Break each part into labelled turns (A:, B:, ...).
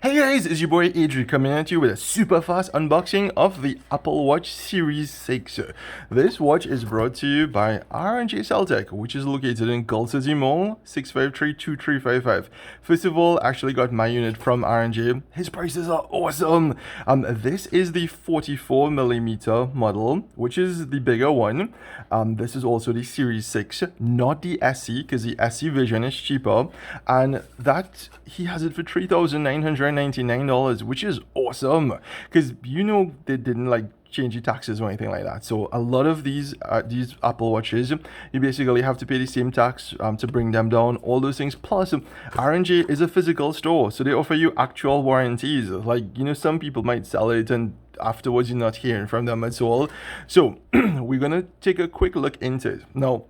A: Hey guys, it's your boy Adri coming at you with a super fast unboxing of the Apple Watch Series 6. This watch is brought to you by R&J Celtech, which is located in Gold City Mall, 653-2355. First of all, I actually got my unit from R&J. His prices are awesome. This is the 44mm model, which is the bigger one. This is also the Series 6, not the SE, because the SE version is cheaper. And that, he has it for $3,999, which is awesome. Because, they didn't change the taxes or anything like that. So a lot of these Apple Watches, you basically have to pay the same tax to bring them down, all those things. Plus, R&J is a physical store, so they offer you actual warranties. Some people might sell it and afterwards you're not hearing from them at all. So we're gonna take a quick look into it now.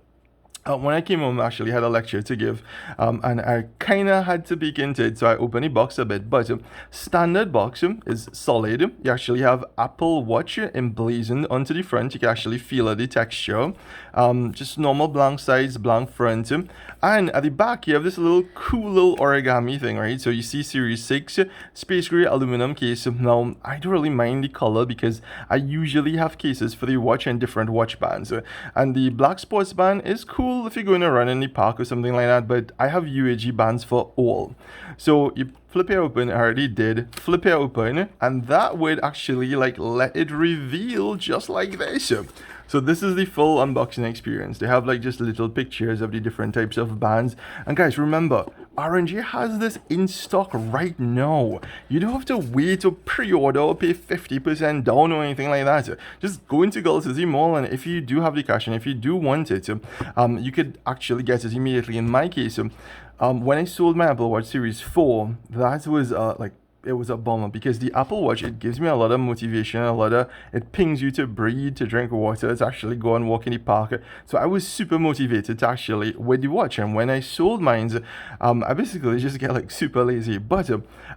A: When I came home, I actually had a lecture to give, and I kind of had to peek into it, so I opened the box a bit. But standard box is solid. You actually have Apple Watch emblazoned onto the front. You can actually feel the texture. Just normal blank sides, blank front. And at the back, you have this cool little origami thing, right? So you see Series 6, space gray aluminum case. Now, I don't really mind the color because I usually have cases for the watch and different watch bands. And the black sports band is cool if you're going to run in the park or something like that, but I have UAG bands for all. So you flip it open, I already did, flip it open, and that would actually let it reveal just like this. So this is the full unboxing experience. They have just little pictures of the different types of bands. And guys, remember, R&J has this in stock right now. You don't have to wait to pre-order or pay 50% down or anything like that. Just go into Gold City Mall, and if you do have the cash and if you do want it, you could actually get it immediately. In my case, when I sold my Apple Watch Series 4, that was it was a bummer because the Apple Watch, it gives me a lot of motivation, it pings you to breathe, to drink water, to actually go and walk in the park. So I was super motivated to actually with the watch. And when I sold mine, I basically just get super lazy. But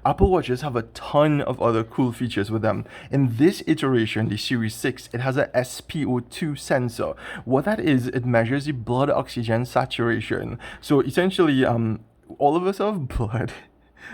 A: Apple Watches have a ton of other cool features with them. In this iteration, the Series 6, it has a SpO2 sensor. What that is, it measures the blood oxygen saturation. So essentially, all of us have blood.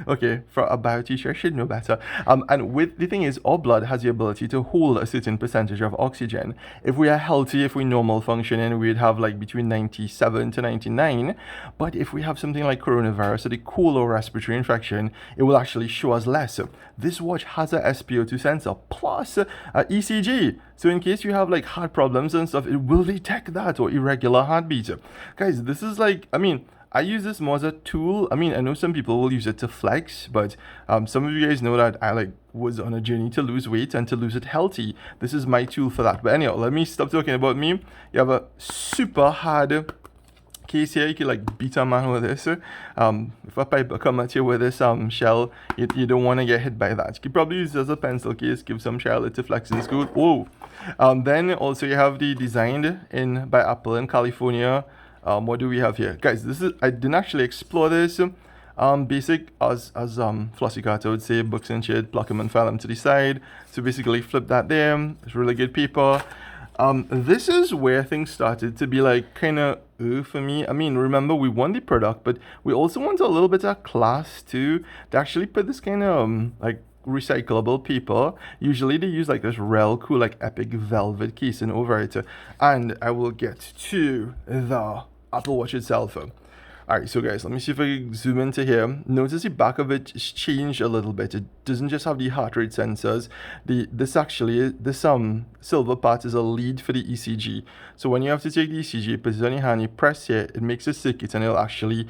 A: Okay, for a bio teacher, I should know better. And with the thing is, our blood has the ability to hold a certain percentage of oxygen. If we are healthy, if we normal functioning, we'd have between 97 to 99. But if we have something like coronavirus or the cool or respiratory infection, it will actually show us less. This watch has a SpO2 sensor plus a ECG. So in case you have heart problems and stuff, it will detect that, or irregular heartbeat. Guys, this is I use this more as a tool. I know some people will use it to flex, but some of you guys know that I was on a journey to lose weight and to lose it healthy. This is my tool for that. But anyhow, let me stop talking about me. You have a super hard case here. You could beat a man with this. If a piper come at you with this shell, you don't want to get hit by that. You could probably use it as a pencil case, give some shell to flex and scoot. Whoa. Then also you have the designed in by Apple in California. What do we have here, guys? This is, I didn't actually explore this. Basic as Flossy Carter would say, books and shit, pluck them and file them to the side. So basically flip that there. It's really good paper. This is where things started to be kind of for me. Remember, we want the product, but we also want a little bit of class too. They actually put this kind of recyclable paper. Usually they use this real cool epic velvet casing over it. And I will get to the Apple Watch itself. Alright, so guys, let me see if I can zoom into here. Notice the back of it is changed a little bit. It doesn't just have the heart rate sensors. This silver part is a lead for the ECG. So when you have to take the ECG, put it on your hand, you press here, it makes a circuit and it'll actually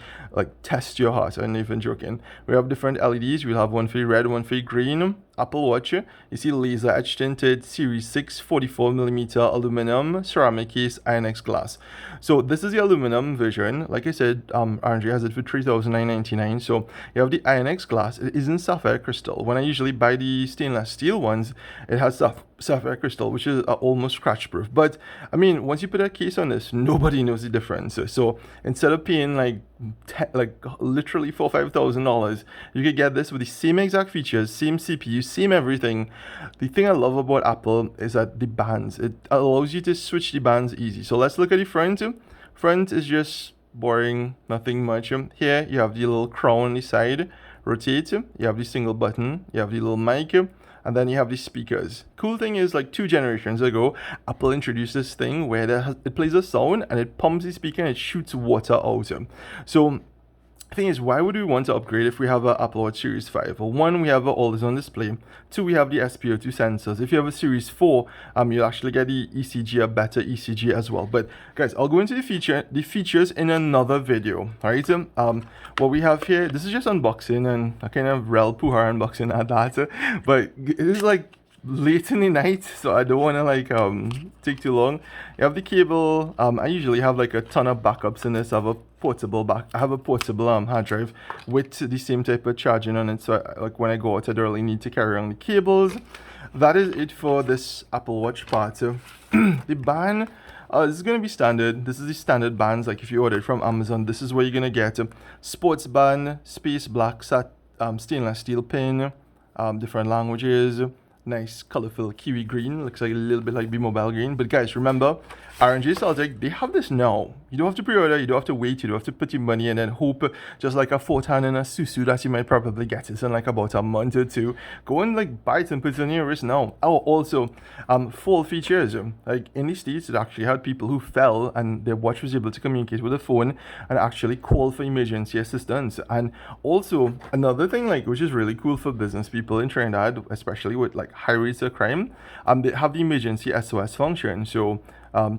A: test your heart. I'm not even joking. We have different LEDs. We'll have one for the red, one for the green. Apple Watch, you see laser etched tinted Series 6 44mm aluminum ceramic case INX glass. So this is the aluminum version. Like I said, R&J has it for $3,999. So you have the INX glass. It isn't sapphire crystal. When I usually buy the stainless steel ones, it has sapphire crystal, which is almost scratch proof. But once you put a case on this, nobody knows the difference. So instead of paying literally $4,000 or $5,000, you could get this with the same exact features, same CPU, same everything. The thing I love about Apple is that the bands, it allows you to switch the bands easy. So let's look at the front. Front is just boring, nothing much. Here you have the little crown on the side, rotate, you have the single button, you have the little mic, and then you have the speakers. Cool thing is, like 2 generations ago, Apple introduced this thing where it plays a sound and it pumps the speaker and it shoots water out. So the thing is, why would we want to upgrade if we have an Apple Watch Series 5? Well, 1, we have an always-on display. 2, we have the SpO2 sensors. If you have a Series 4, you'll actually get the ECG, a better ECG as well. But guys, I'll go into the features in another video. All right. What we have here, this is just unboxing, and I kind of rel puha unboxing at that. But it is like late in the night, so I don't want to like take too long. You have the cable. I usually have like a ton of backups in this. I have a portable hard drive with the same type of charging on it, so like when I go out I don't really need to carry on the cables. That is it for this Apple Watch part. The band, this is going to be standard. This is the standard bands. Like if you order it from Amazon, this is where you're going to get sports band, space black, stainless steel pin, different languages, nice colorful kiwi green, looks like a little bit like B-Mobile green. But guys, remember, R&J Celtic, they have this now. You don't have to pre-order, you don't have to wait, you don't have to put your money and then hope, just like a Fortan and a Susu that you might probably get it in like about a month or two. Go and like buy it and put it on your wrist now. Oh, also, fall features. Like in the States, it actually had people who fell and their watch was able to communicate with the phone and actually call for emergency assistance. And also, another thing like which is really cool for business people in Trinidad, especially with like high rates of crime, they have the emergency SOS function. So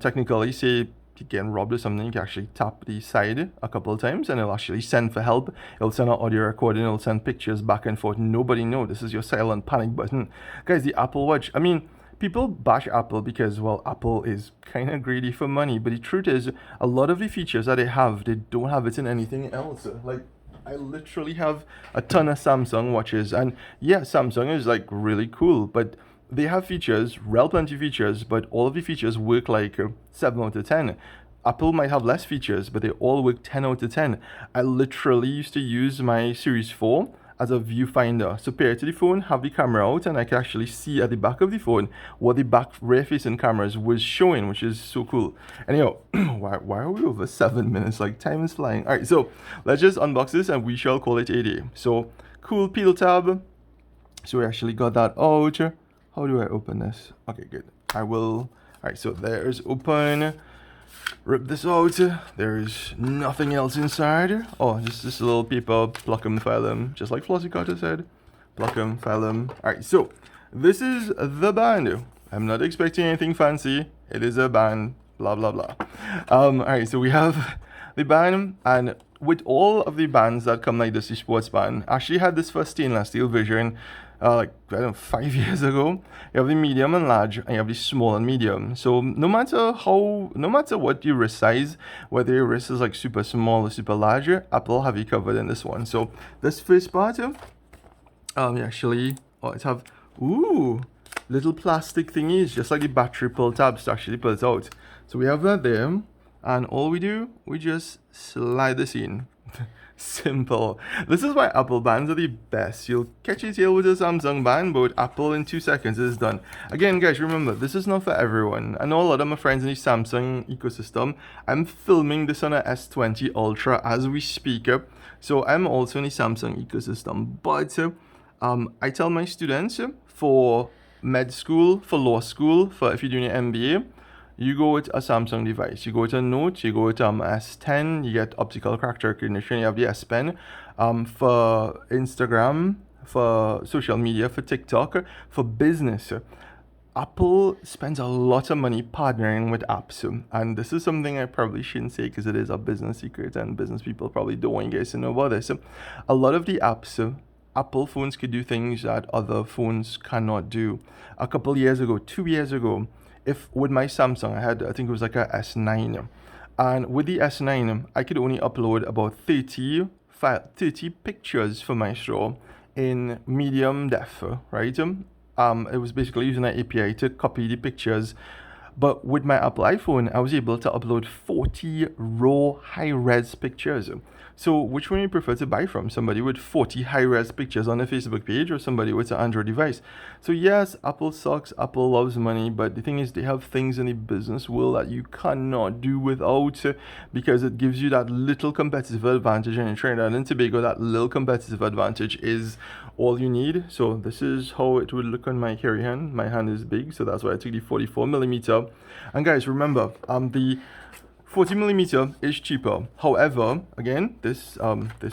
A: technically, say you're getting robbed or something, you can actually tap the side a couple of times and it'll actually send for help. It'll send an audio recording, it'll send pictures back and forth. Nobody knows. This is your silent panic button. Guys, the Apple Watch, I mean, people bash Apple because, well, Apple is kind of greedy for money. But the truth is, a lot of the features that they have, they don't have it in anything else. Like, I literally have a ton of Samsung watches. And yeah, Samsung is like really cool, but they have features, plenty of features, but all of the features work like 7 out of 10. Apple might have less features, but they all work 10 out of 10. I literally used to use my Series 4 as a viewfinder. So pair it to the phone, have the camera out, and I can actually see at the back of the phone what the back rear-facing cameras was showing, which is so cool. Anyhow, why are we over 7 minutes? Like, time is flying. All right, so let's just unbox this and we shall call it a day. So, cool peel tab. So we actually got that out. How do I open this? Okay, good. I will. All right, so there's open. Rip this out. There's nothing else inside. Oh, just this little paper. Pluck them, file them, just like Flossie Carter said. Pluck them, file them. All right, so this is the band. I'm not expecting anything fancy. It is a band. Blah blah blah. All right, so we have the band, and with all of the bands that come like this, the sports band, I actually had this for stainless steel version. Like, I don't know, 5 years ago. You have the medium and large, and you have the small and medium. So no matter what your wrist size, whether your wrist is like super small or super large, Apple have you covered in this one. So this first part, actually, it have little plastic thingies, just like the battery pull tabs to actually pull it out. So we have that there, and all we do, we just slide this in. Simple. This is why Apple bands are the best. You'll catch your tail with a Samsung band, but with Apple in 2 seconds is done. Again, guys, remember, this is not for everyone. I know a lot of my friends in the Samsung ecosystem. I'm filming this on a S20 Ultra as we speak up. So I'm also in the Samsung ecosystem. But I tell my students for med school, for law school, for if you're doing an MBA, you go with a Samsung device. You go with a Note, you go with S10, you get optical character recognition, you have the S Pen. For Instagram, for social media, for TikTok, for business, Apple spends a lot of money partnering with apps. And this is something I probably shouldn't say because it is a business secret and business people probably don't want you guys to know about this. A lot of the apps, Apple phones could do things that other phones cannot do. A couple years ago, 2 years ago, if with my Samsung, I think it was like a S9, and with the S9, I could only upload about 30 pictures for Maestro in medium def, right? It was basically using an API to copy the pictures. But with my Apple iPhone, I was able to upload 40 raw high-res pictures. So which one you prefer to buy from? Somebody with 40 high-res pictures on their Facebook page or somebody with an Android device? So yes, Apple sucks, Apple loves money, but the thing is they have things in the business world that you cannot do without, because it gives you that little competitive advantage. And in Trinidad and Tobago, that little competitive advantage is all you need. So this is how it would look on my carry hand. My hand is big, so that's why I took the 44mm. And guys, remember, the 40mm is cheaper. However, again, this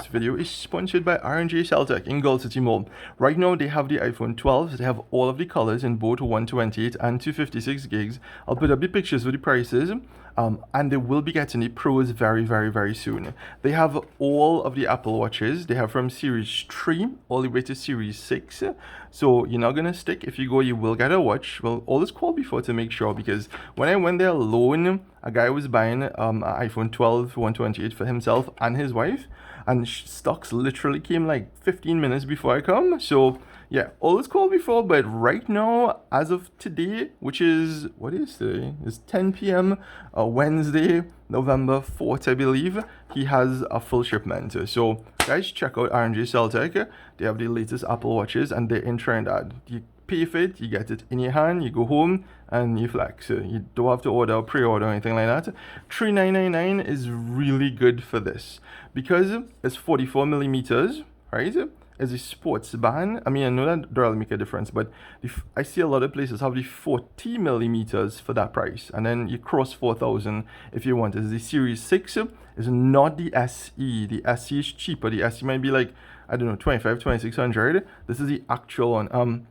A: video is sponsored by R&J Celtec in Gull City Mall. Right now, they have the iPhone 12. They have all of the colors in both 128 and 256 gigs. I'll put up the pictures with the prices. And they will be getting the Pros very soon. They have all of the Apple Watches. They have from Series 3 all the way to Series 6. So you're not gonna stick. If you go, you will get a watch. Well, always call before to make sure, because when I went there alone, a guy was buying an iPhone 12 128 for himself and his wife, and stocks literally came like 15 minutes before I come. So yeah, always call before, but right now, as of today, which is, what is today? It's 10 p.m. Wednesday, November 4th, I believe, he has a full shipment. So guys, check out R&J Celtec. They have the latest Apple Watches and they're in Trinidad. You pay for it, you get it in your hand, you go home and you flex. You don't have to order or pre-order or anything like that. $3,999 is really good for this because it's 44mm, right? As a sports band. I mean, I know that that'll make a difference, but I see a lot of places have the 40mm for that price, and then you cross 4,000 if you want. It's the Series 6, is not the SE. The SE is cheaper. The SE might be like, I don't know, 25, 2600. This is the actual one.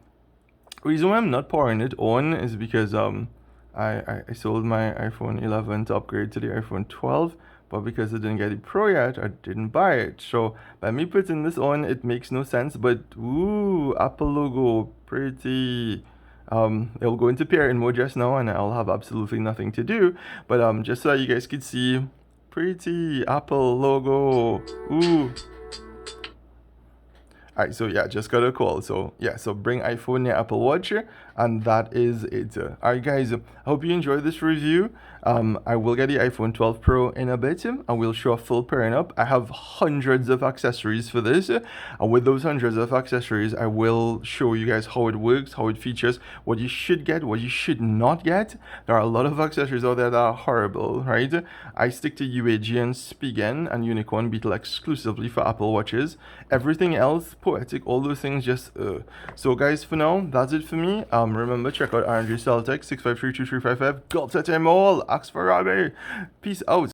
A: Reason why I'm not pouring it on is because I sold my iPhone 11 to upgrade to the iPhone 12. But because I didn't get it Pro yet, I didn't buy it. So by me putting this on, it makes no sense. But ooh, Apple logo, pretty. It'll go into pairing mode just now, and I'll have absolutely nothing to do. But just so you guys could see, pretty Apple logo. Ooh. Alright, so yeah, just got a call. So yeah, so bring iPhone near Apple Watch, and that is it. Alright guys, I hope you enjoyed this review. I will get the iPhone 12 Pro in a bit, and we'll show a full pairing up. I have hundreds of accessories for this, and with those hundreds of accessories, I will show you guys how it works, how it features, what you should get, what you should not get. There are a lot of accessories out there that are horrible, right? I stick to UAG and Spigen and Unicorn Beetle exclusively for Apple Watches. Everything else, Poetic, all those things, just So guys, for now, that's it for me. Remember, check out R&J Celtec, 653-2355, Gull City Mall, ask for Robbie. Peace out.